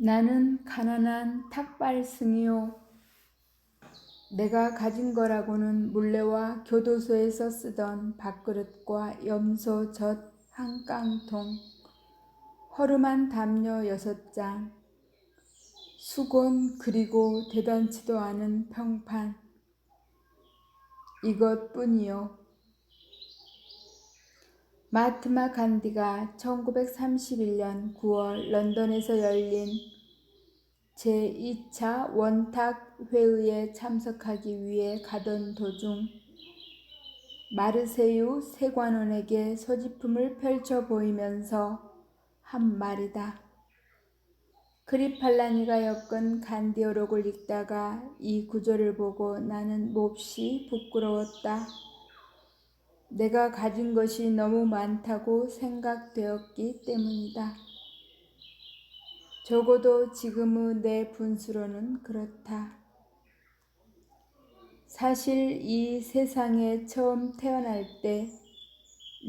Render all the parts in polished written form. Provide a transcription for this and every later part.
나는 가난한 탁발승이요. 내가 가진 거라고는 물레와 교도소에서 쓰던 밥그릇과 염소 젖 한 깡통, 허름한 담요 6장, 수건 그리고 대단치도 않은 평판, 이것뿐이요. 마하트마 간디가 1931년 9월 런던에서 열린 제2차 원탁회의에 참석하기 위해 가던 도중 마르세유 세관원에게 소지품을 펼쳐 보이면서 한 말이다. 크리팔라니가 엮은 간디어록을 읽다가 이 구절을 보고 나는 몹시 부끄러웠다. 내가 가진 것이 너무 많다고 생각되었기 때문이다. 적어도 지금의 내 분수로는 그렇다. 사실 이 세상에 처음 태어날 때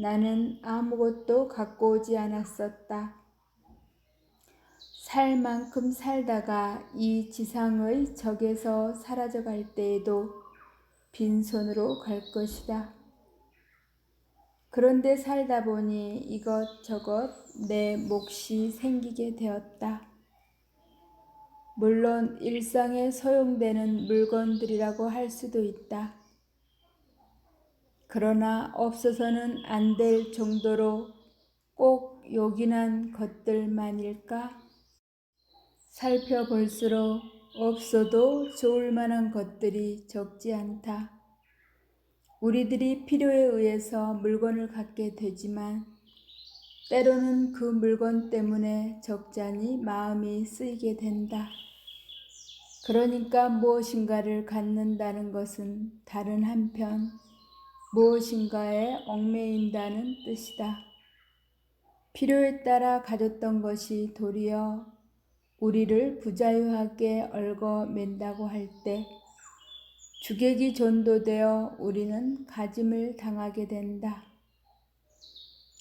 나는 아무것도 갖고 오지 않았었다. 살 만큼 살다가 이 지상의 적에서 사라져갈 때에도 빈손으로 갈 것이다. 그런데 살다 보니 이것저것 내 몫이 생기게 되었다. 물론 일상에 소용되는 물건들이라고 할 수도 있다. 그러나 없어서는 안 될 정도로 꼭 요긴한 것들만일까? 살펴볼수록 없어도 좋을 만한 것들이 적지 않다. 우리들이 필요에 의해서 물건을 갖게 되지만 때로는 그 물건 때문에 적잖이 마음이 쓰이게 된다. 그러니까 무엇인가를 갖는다는 것은 다른 한편 무엇인가에 얽매인다는 뜻이다. 필요에 따라 가졌던 것이 도리어 우리를 부자유하게 얽어맨다고 할 때 주객이 전도되어 우리는 가짐을 당하게 된다.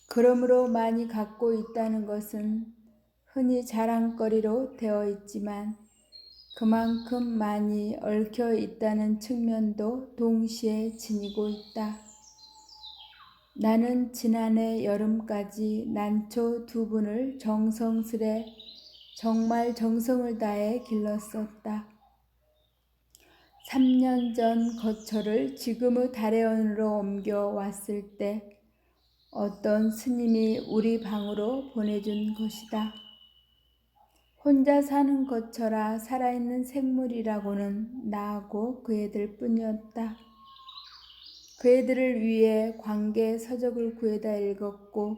그러므로 많이 갖고 있다는 것은 흔히 자랑거리로 되어 있지만 그만큼 많이 얽혀 있다는 측면도 동시에 지니고 있다. 나는 지난해 여름까지 난초 2분을 정성스레 정말 정성을 다해 길렀었다. 3년 전 거처를 지금의 다래원으로 옮겨왔을 때 어떤 스님이 우리 방으로 보내준 것이다. 혼자 사는 거처라 살아있는 생물이라고는 나하고 그 애들 뿐이었다. 그 애들을 위해 관계 서적을 구해다 읽었고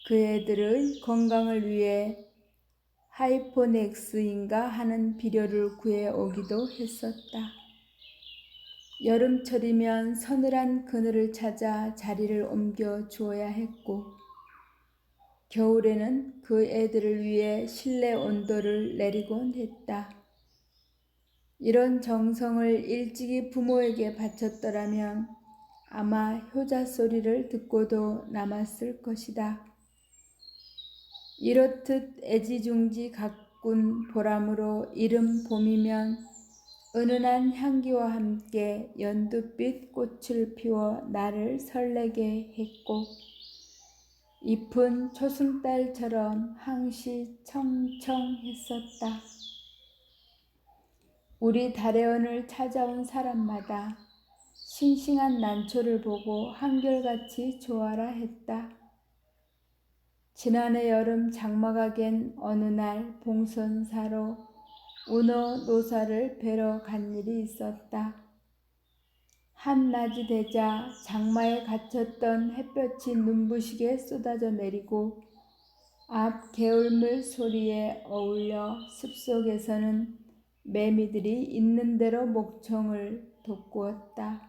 그 애들의 건강을 위해 하이포넥스인가 하는 비료를 구해오기도 했었다. 여름철이면 서늘한 그늘을 찾아 자리를 옮겨 주어야 했고 겨울에는 그 애들을 위해 실내 온도를 내리곤 했다. 이런 정성을 일찍이 부모에게 바쳤더라면 아마 효자 소리를 듣고도 남았을 것이다. 이렇듯 애지중지 가꾼 보람으로 이른 봄이면 은은한 향기와 함께 연두빛 꽃을 피워 나를 설레게 했고 잎은 초승달처럼 항시 청청했었다. 우리 다래원을 찾아온 사람마다 싱싱한 난초를 보고 한결같이 좋아라 했다. 지난해 여름 장마가 갠 어느 날 봉선사로 운어 노사를 뵈러 간 일이 있었다. 한낮이 되자 장마에 갇혔던 햇볕이 눈부시게 쏟아져 내리고 앞 개울물 소리에 어울려 숲속에서는 매미들이 있는 대로 목청을 돋구었다.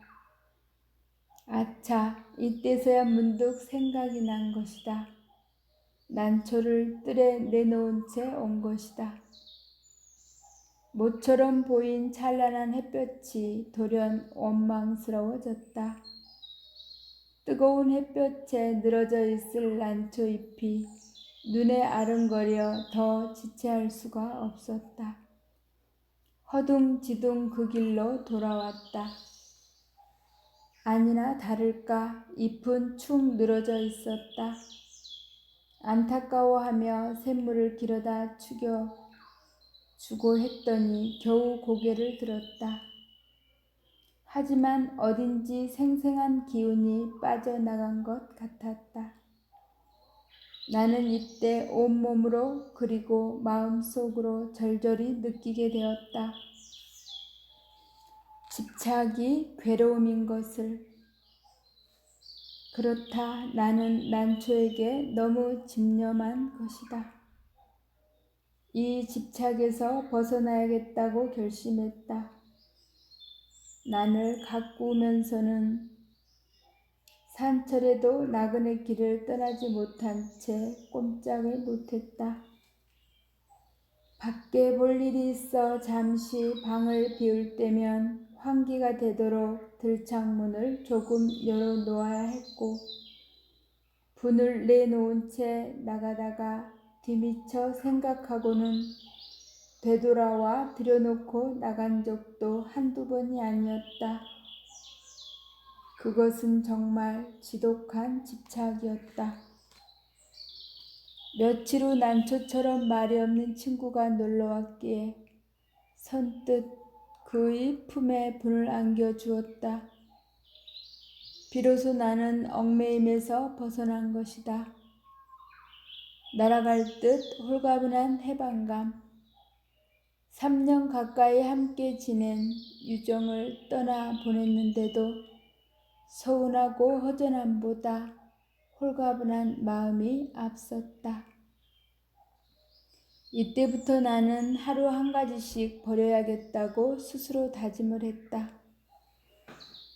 아차, 이때서야 문득 생각이 난 것이다. 난초를 뜰에 내놓은 채 온 것이다. 모처럼 보인 찬란한 햇볕이 돌연 원망스러워졌다. 뜨거운 햇볕에 늘어져 있을 난초잎이 눈에 아른거려 더 지체할 수가 없었다. 허둥지둥 그 길로 돌아왔다. 아니나 다를까 잎은 축 늘어져 있었다. 안타까워하며 샘물을 길어다 죽여주고 했더니 겨우 고개를 들었다. 하지만 어딘지 생생한 기운이 빠져나간 것 같았다. 나는 이때 온몸으로 그리고 마음속으로 절절히 느끼게 되었다. 집착이 괴로움인 것을. 그렇다. 나는 난초에게 너무 집념한 것이다. 이 집착에서 벗어나야겠다고 결심했다. 난을 가꾸면서는 산철에도 나그네 길을 떠나지 못한 채 꼼짝을 못했다. 밖에 볼 일이 있어 잠시 방을 비울 때면 환기가 되도록 들창문을 조금 열어놓아야 했고, 분을 내놓은 채 나가다가 뒤미처 생각하고는 되돌아와 들여놓고 나간 적도 한두 번이 아니었다. 그것은 정말 지독한 집착이었다. 며칠 후 난초처럼 말이 없는 친구가 놀러왔기에 선뜻 그의 품에 분을 안겨주었다. 비로소 나는 얽매임에서 벗어난 것이다. 날아갈 듯 홀가분한 해방감. 3년 가까이 함께 지낸 유정을 떠나보냈는데도 서운하고 허전함보다 홀가분한 마음이 앞섰다. 이때부터 나는 하루 한 가지씩 버려야겠다고 스스로 다짐을 했다.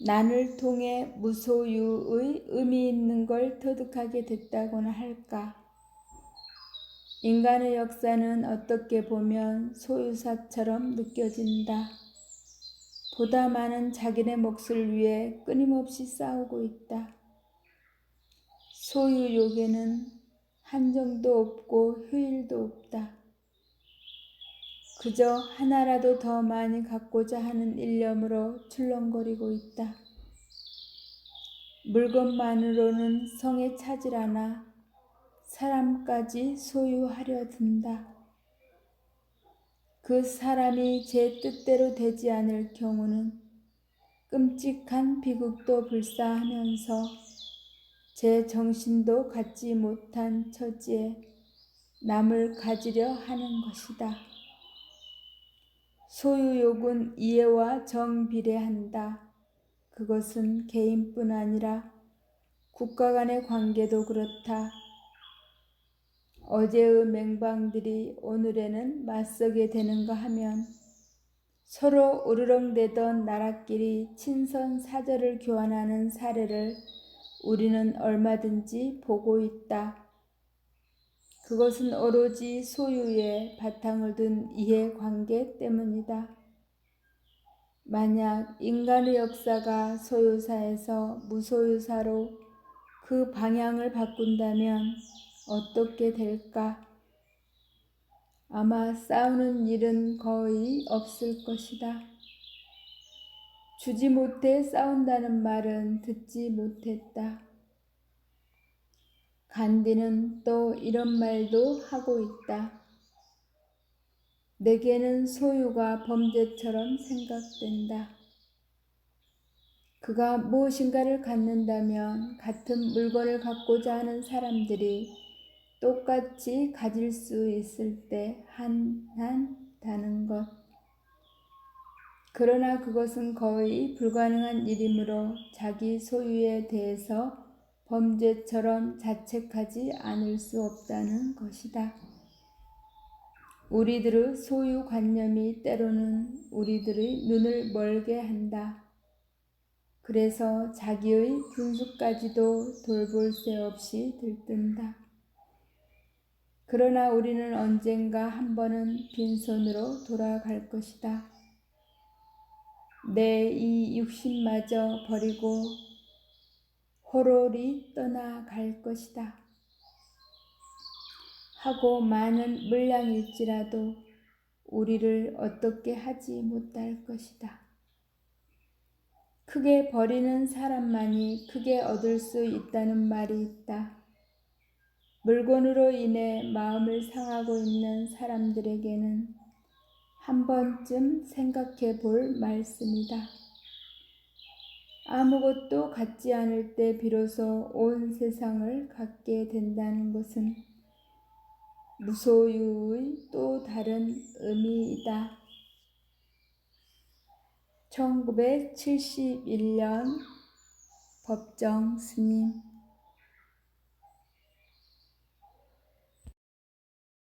난을 통해 무소유의 의미 있는 걸 터득하게 됐다고나 할까. 인간의 역사는 어떻게 보면 소유사처럼 느껴진다. 보다 많은 자기네 몫을 위해 끊임없이 싸우고 있다. 소유욕에는 한정도 없고 휴일도 없다. 그저 하나라도 더 많이 갖고자 하는 일념으로 출렁거리고 있다. 물건만으로는 성에 차질 않아 사람까지 소유하려 든다. 그 사람이 제 뜻대로 되지 않을 경우는 끔찍한 비극도 불사하면서 제 정신도 갖지 못한 처지에 남을 가지려 하는 것이다. 소유욕은 이해와 정비례한다. 그것은 개인뿐 아니라 국가 간의 관계도 그렇다. 어제의 맹방들이 오늘에는 맞서게 되는가 하면 서로 으르렁대던 나라끼리 친선 사절을 교환하는 사례를 우리는 얼마든지 보고 있다. 그것은 오로지 소유에 바탕을 둔 이해관계 때문이다. 만약 인간의 역사가 소유사에서 무소유사로 그 방향을 바꾼다면 어떻게 될까? 아마 싸우는 일은 거의 없을 것이다. 주지 못해 싸운다는 말은 듣지 못했다. 간디는 또 이런 말도 하고 있다. 내게는 소유가 범죄처럼 생각된다. 그가 무엇인가를 갖는다면 같은 물건을 갖고자 하는 사람들이 똑같이 가질 수 있을 때 한다는 것. 그러나 그것은 거의 불가능한 일이므로 자기 소유에 대해서 범죄처럼 자책하지 않을 수 없다는 것이다. 우리들의 소유관념이 때로는 우리들의 눈을 멀게 한다. 그래서 자기의 분수까지도 돌볼 새 없이 들뜬다. 그러나 우리는 언젠가 한 번은 빈손으로 돌아갈 것이다. 내 이 육신마저 버리고 호롤이 떠나갈 것이다. 하고 많은 물량일지라도 우리를 어떻게 하지 못할 것이다. 크게 버리는 사람만이 크게 얻을 수 있다는 말이 있다. 물건으로 인해 마음을 상하고 있는 사람들에게는 한 번쯤 생각해 볼 말씀이다. 아무것도 갖지 않을 때 비로소 온 세상을 갖게 된다는 것은 무소유의 또 다른 의미이다. 1971년 법정 스님.